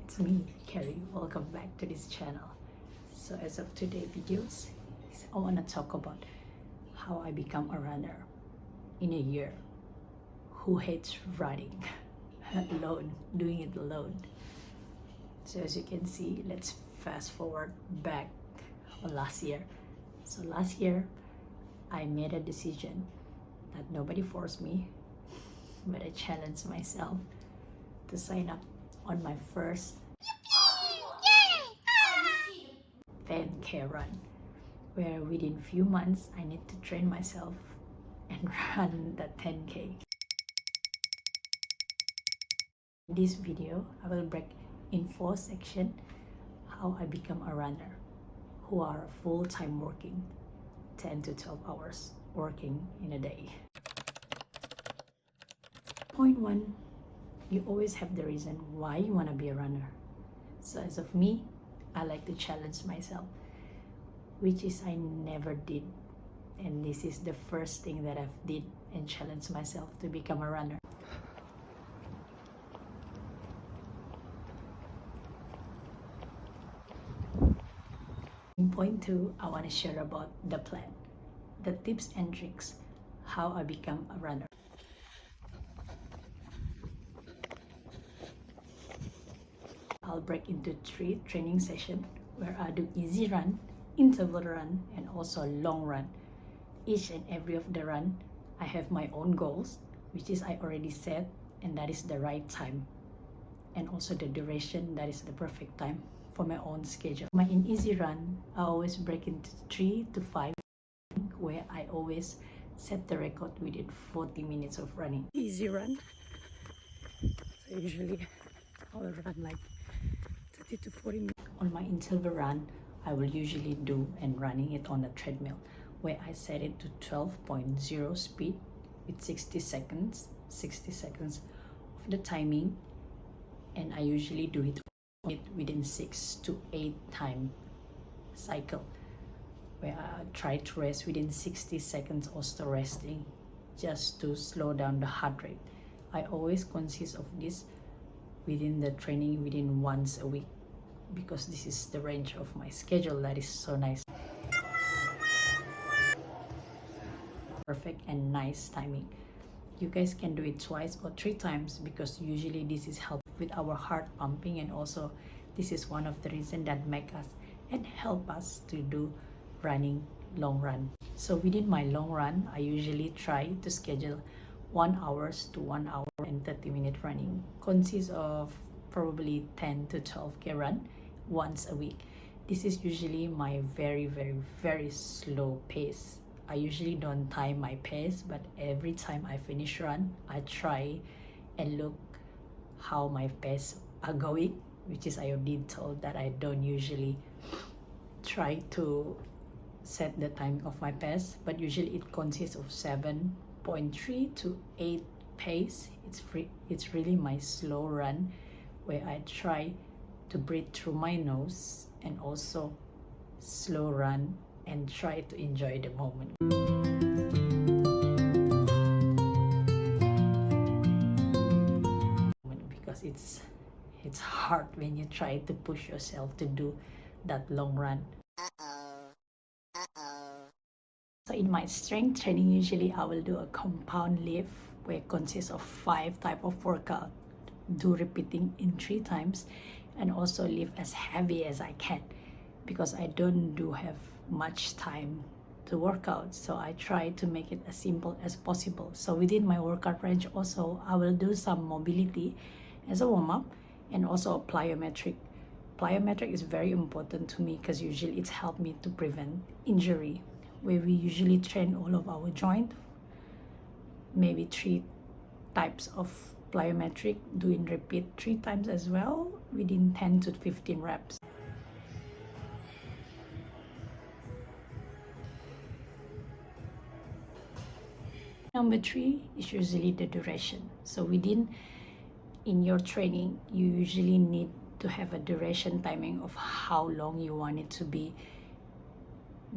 it's me, Carrie. Welcome back to this channel. So as of today videos, I want to talk about how I become a runner in a year. Who hates running alone, doing it alone? So as you can see, let's fast forward back on last year. So last year, I made a decision that nobody forced me, but I challenged myself to sign up on my first 10K run, where within few months I need to train myself and run the 10K. In this video, I will break in 4 sections how I become a runner who are full-time working 10 to 12 hours working in a day. Point 1, you always have the reason why you want to be a runner. So as of me, I like to challenge myself, which is I never did, and this is the first thing that I've did and challenged myself to become a runner. In point 2, I want to share about the plan, the tips and tricks how I become a runner. I'll break into 3 training sessions where I do easy run, interval run, and also long run. Each and every of the run, I have my own goals, which is I already set, and that is the right time. And also the duration, that is the perfect time for my own schedule. My in easy run, I always break into 3 to 5, where I always set the record within 40 minutes of running. Easy run. So usually I'll run like 30 to 40 minutes. On my interval run, I will usually do and running it on a treadmill, where I set it to 12.0 speed with 60 seconds of the timing, and I usually do it within 6 to 8 time cycle, where I try to rest within 60 seconds, also resting, just to slow down the heart rate. I always consist of this within the training within once a week, because this is the range of my schedule that is so nice. Perfect and nice timing. You guys can do it twice or 3 times, because usually this is help with our heart pumping, and also this is one of the reasons that make us and help us to do running long run. So within my long run, I usually try to schedule 1 hour to 1 hour and 30-minute running, consists of probably 10 to 12K run once a week. This is usually my very slow pace. I usually don't time my pace, but every time I finish run, I try and look how my pace are going, which is I already told that I don't usually try to set the time of my pace, but usually it consists of 7.3 to 8 pace. It's really my slow run, where I try to breathe through my nose and also slow run and try to enjoy the moment. Because it's hard when you try to push yourself to do that long run. So in my strength training, usually I will do a compound lift, where it consists of 5 type of workout, do repeating in 3 times, and also lift as heavy as I can, because I don't have much time to work out, so I try to make it as simple as possible. So within my workout range also, I will do some mobility as a warm-up, and also a plyometric. Plyometric is very important to me, because usually it's helped me to prevent injury, where we usually train all of our joint, maybe 3 types of plyometric, doing repeat 3 times as well, within 10 to 15 reps. Number 3 is usually the duration. So in your training, you usually need to have a duration timing of how long you want it to be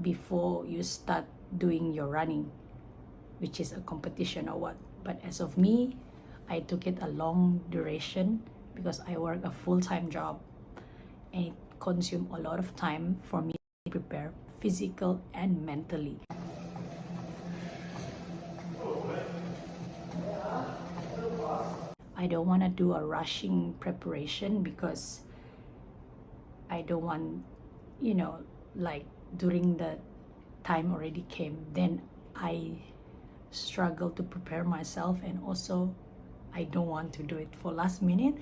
before you start doing your running, which is a competition or what. But as of me, I took it a long duration because I work a full-time job and it consumes a lot of time for me to prepare physical and mentally. I don't want to do a rushing preparation because I don't want, like during the time already came, then I struggle to prepare myself, and also I don't want to do it for last minute.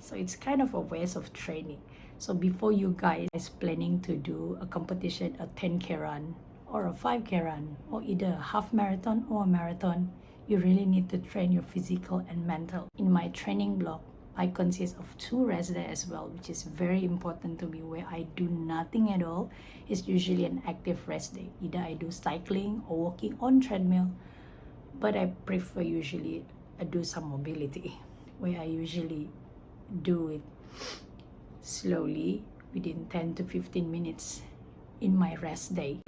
So it's kind of a waste of training. So before you guys planning to do a competition, a 10K run or a 5K run, or either a half marathon or a marathon, you really need to train your physical and mental. In my training block, I consist of 2 rest days as well, which is very important to me, where I do nothing at all. It's usually an active rest day. Either I do cycling or walking on treadmill, but I prefer usually do some mobility, where I usually do it slowly within 10 to 15 minutes in my rest day.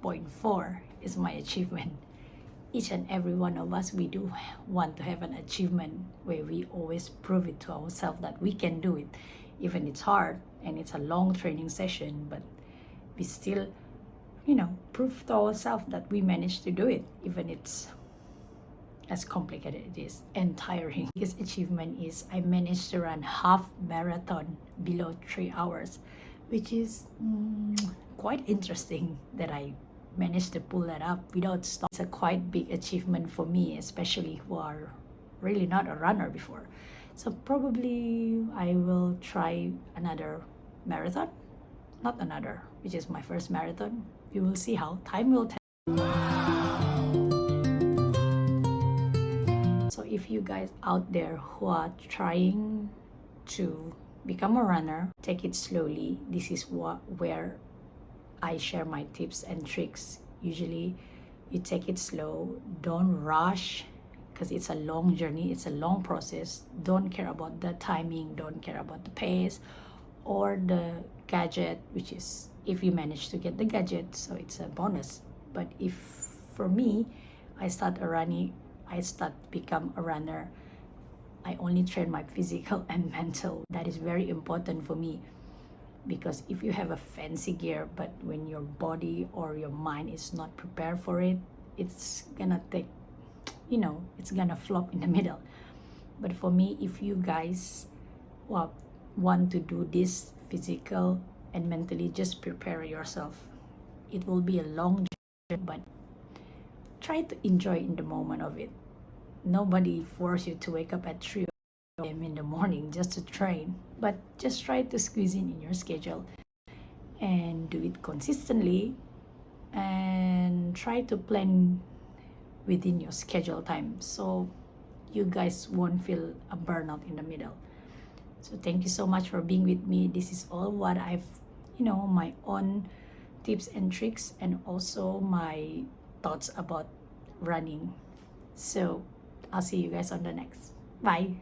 Point 4 is my achievement. Each and every one of us, we do want to have an achievement where we always prove it to ourselves that we can do it. Even it's hard and it's a long training session, but we still, prove to ourselves that we managed to do it, even it's as complicated it is and tiring. Biggest achievement is I managed to run half marathon below 3 hours, which is quite interesting that I managed to pull that up without stop. It's a quite big achievement for me, especially who are really not a runner before. So probably I will try another marathon, not another, which is my first marathon. We will see how time will tell. So if you guys out there who are trying to become a runner, take it slowly. This is where I share my tips and tricks. Usually you take it slow, don't rush, because it's a long journey, it's a long process. Don't care about the timing, don't care about the pace or the gadget, which is if you manage to get the gadget, so it's a bonus. But if for me, I become a runner, I only train my physical and mental. That is very important for me, because if you have a fancy gear, but when your body or your mind is not prepared for it, it's gonna take, it's gonna flop in the middle. But for me, if you guys want to do this physical and mentally, just prepare yourself. It will be a long journey, but try to enjoy in the moment of it. Nobody force you to wake up at 3 a.m. in the morning just to train, but just try to squeeze in your schedule and do it consistently, and try to plan within your schedule time, so you guys won't feel a burnout in the middle. So thank you so much for being with me. This is all what I've, my own tips and tricks, and also my thoughts about running. So I'll see you guys on the next. Bye.